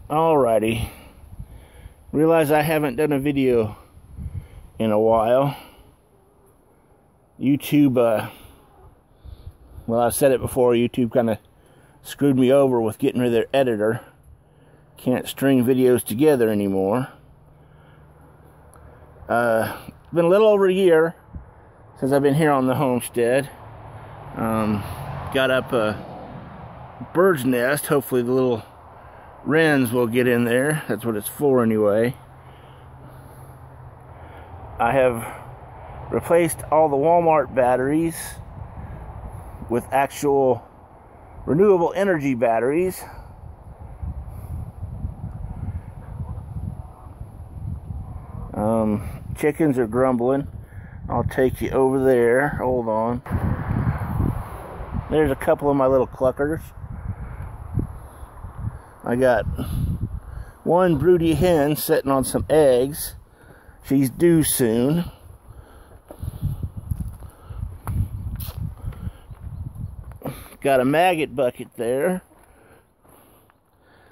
Alrighty. Realize I haven't done a video in a while. YouTube, well, I've said it before, YouTube kind of screwed me over with getting rid of their editor. Can't string videos together anymore. It's been a little over a year since I've been here on the homestead. Got up a bird's nest. Hopefully the little wrens will get in there. That's what it's for anyway. I have replaced all the Walmart batteries with actual renewable energy batteries. Chickens are grumbling. I'll take you over there. Hold on. There's a couple of my little cluckers. I got one broody hen sitting on some eggs. She's due soon. Got a maggot bucket there.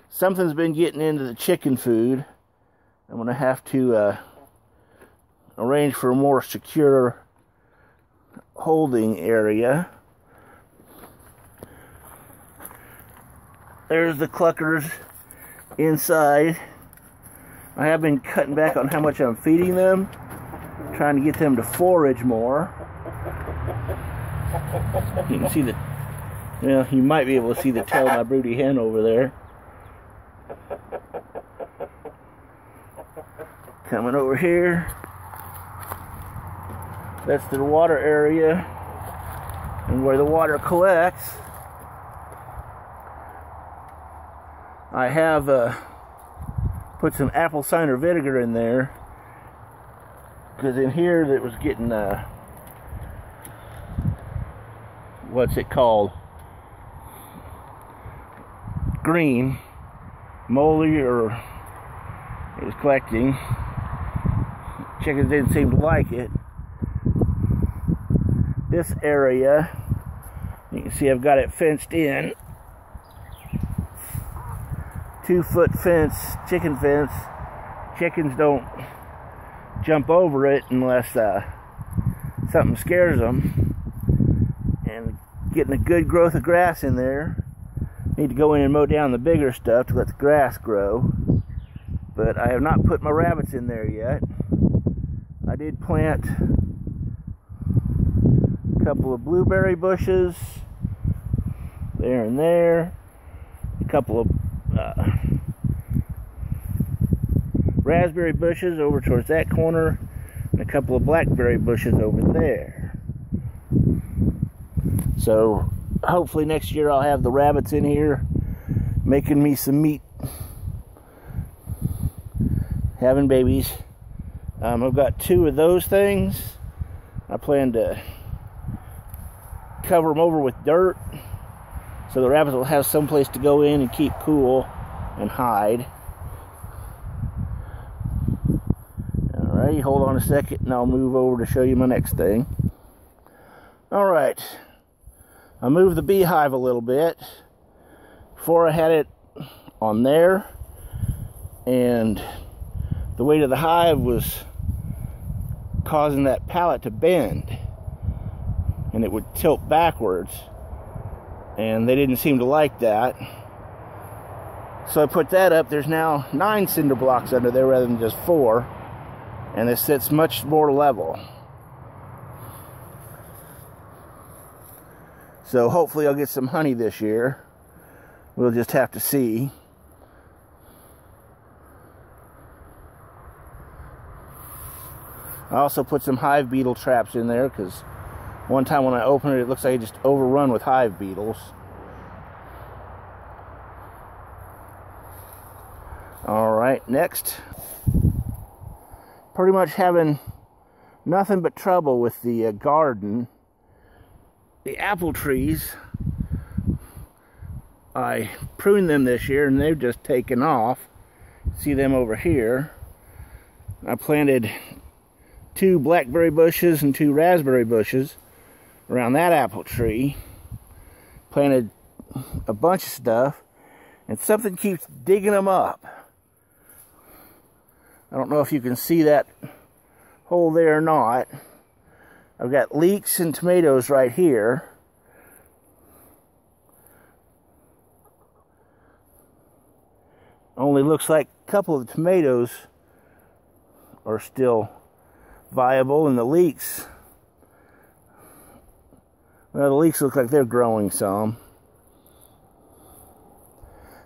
Something's been getting into the chicken food. I'm going to have to arrange for a more secure holding area. There's the cluckers inside. I have been cutting back on how much I'm feeding them, trying to get them to forage more. You can see the, well, you might be able to see the tail of my broody hen over there. Coming over here. That's the water area and where the water collects. I have put some apple cider vinegar in there because in here it was getting what's it called? Green, moldy, or it was collecting. Chickens didn't seem to like it. This area, you can see I've got it fenced in. 2-foot fence, chicken fence. Chickens don't jump over it unless something scares them. And getting a good growth of grass in there. Need to go in and mow down the bigger stuff to let the grass grow. But I have not put my rabbits in there yet. I did plant a couple of blueberry bushes there and there. A couple of raspberry bushes over towards that corner, and a couple of blackberry bushes over there. So hopefully next year I'll have the rabbits in here making me some meat, having babies. I've got 2 of those things. I plan to cover them over with dirt so the rabbits will have some place to go in and keep cool and hide. Alright, hold on a second and I'll move over to show you my next thing. Alright, I moved the beehive a little bit. Before I had it on there, and the weight of the hive was causing that pallet to bend, and it would tilt backwards, and they didn't seem to like that. So I put that up. There's now 9 cinder blocks under there rather than just 4, and it sits much more level. So hopefully I'll get some honey this year. We'll just have to see. I also put some hive beetle traps in there because one time when I opened it, it looks like it just overrun with hive beetles. Alright, next. Pretty much having nothing but trouble with the garden. The apple trees, I pruned them this year and they've just taken off. See them over here. I planted 2 blackberry bushes and 2 raspberry bushes around that apple tree. Planted a bunch of stuff. and something keeps digging them up. I don't know if you can see that hole there or not. I've got leeks and tomatoes right here. Only looks like a couple of the tomatoes are still viable, and the leeks, well, the leeks look like they're growing some.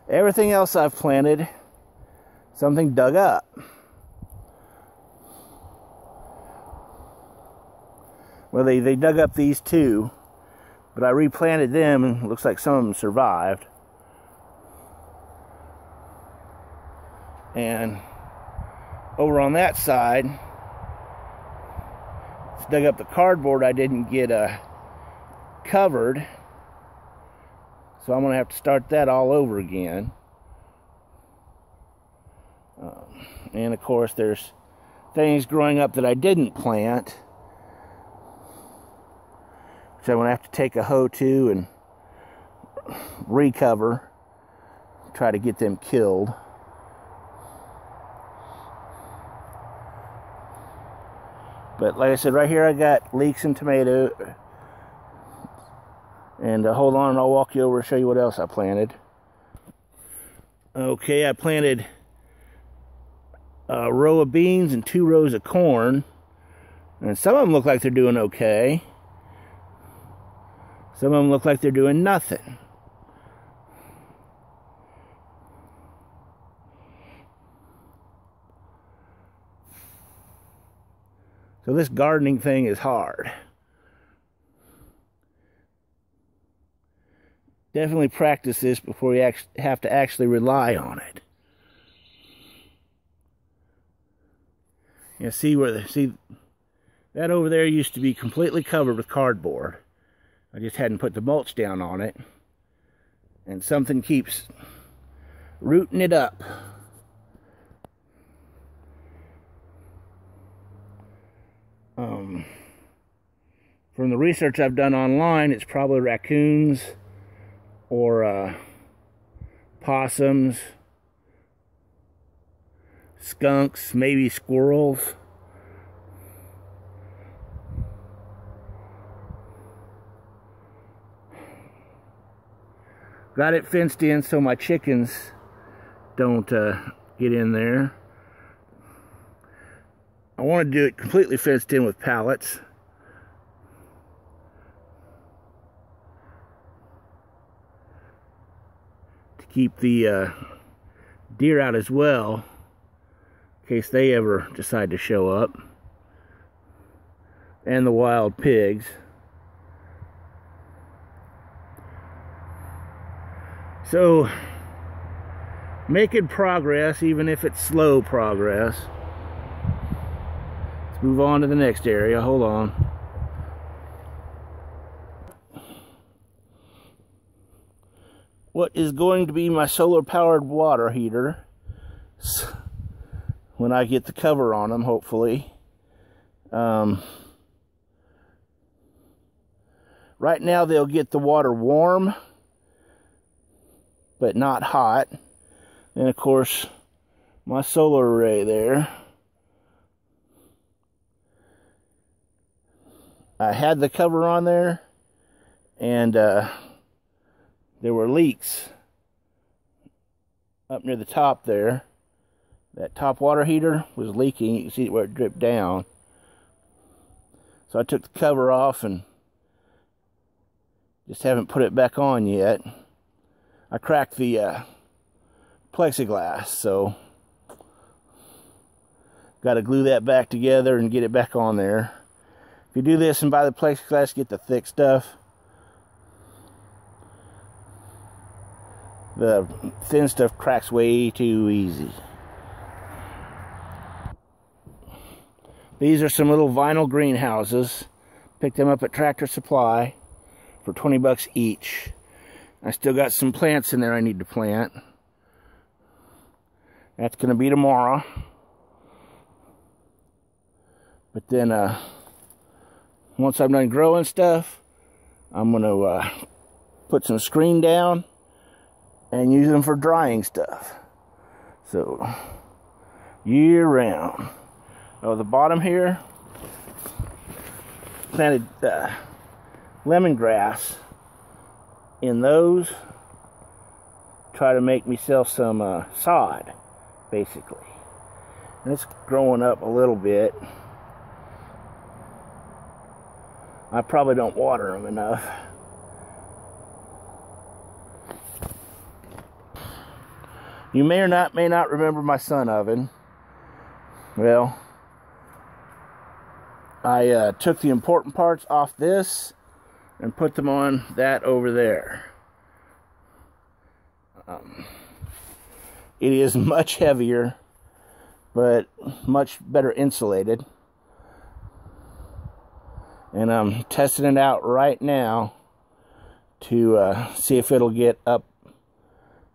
Everything else I've planted, something dug up. Well, they dug up these two, but I replanted them, and it looks like some of them survived. And over on that side, it's dug up the cardboard I didn't get covered. So I'm going to have to start that all over again. And of course, there's things growing up that I didn't plant, which I'm going to have to take a hoe to and recover, try to get them killed. But like I said, right here I got leeks and tomato. And hold on, and I'll walk you over and show you what else I planted. Okay, I planted a row of beans and 2 rows of corn. And some of them look like they're doing okay. Some of them look like they're doing nothing. So this gardening thing is hard. Definitely practice this before you have to actually rely on it. You see that over there used to be completely covered with cardboard. I just hadn't put the mulch down on it, and something keeps rooting it up. From the research I've done online, it's probably raccoons or possums, skunks, maybe squirrels. Got it fenced in so my chickens don't get in there. I want to do it completely fenced in with pallets. To keep the deer out as well, in case they ever decide to show up. And the wild pigs. So, making progress, even if it's slow progress. Let's move on to the next area. Hold on. What is going to be my solar-powered water heater, when I get the cover on them, hopefully. Right now, they'll get the water warm, but not hot. And of course, my solar array there. I had the cover on there, and there were leaks up near the top there. That top water heater was leaking. You can see where it dripped down. So I took the cover off and just haven't put it back on yet. I cracked the plexiglass, so got to glue that back together and get it back on there. If you do this and buy the plexiglass, get the thick stuff. The thin stuff cracks way too easy. These are some little vinyl greenhouses. Picked them up at Tractor Supply for 20 bucks each. I still got some plants in there I need to plant. That's going to be tomorrow. But then, once I'm done growing stuff, I'm going to put some screen down and use them for drying stuff. So, year round. Oh, the bottom here, planted lemongrass in those. Try to make myself some sod, basically. And it's growing up a little bit. I probably don't water them enough. You may not remember my sun oven. Well, I took the important parts off this and put them on that over there. It is much heavier, but much better insulated. And I'm testing it out right now to see if it'll get up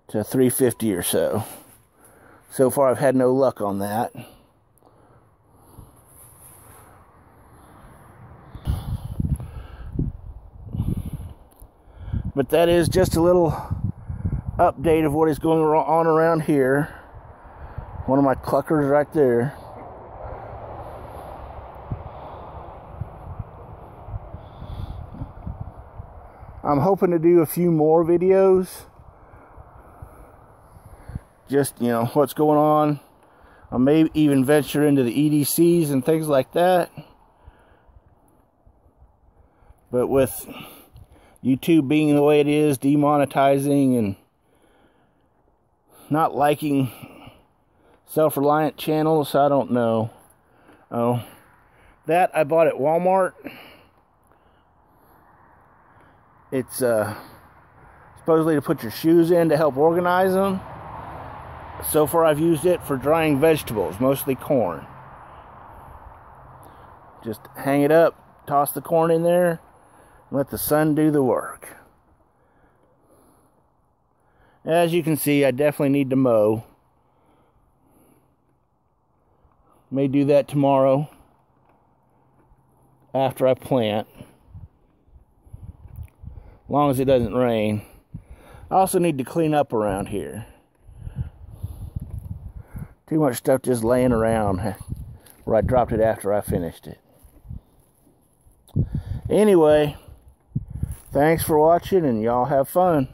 to 350 or so. So far I've had no luck on that. But that is just a little update of what is going on around here. One of my cluckers right there. I'm hoping to do a few more videos. Just, you know, what's going on. I may even venture into the EDCs and things like that. But with YouTube being the way it is, demonetizing and not liking self-reliant channels, I don't know. Oh, that I bought at Walmart. It's supposedly to put your shoes in to help organize them. So far I've used it for drying vegetables, mostly corn. Just hang it up, toss the corn in there, and let the sun do the work. As you can see, I definitely need to mow. May do that tomorrow after I plant. As long as it doesn't rain. I also need to clean up around here. Too much stuff just laying around where I dropped it after I finished it. Anyway, thanks for watching and y'all have fun.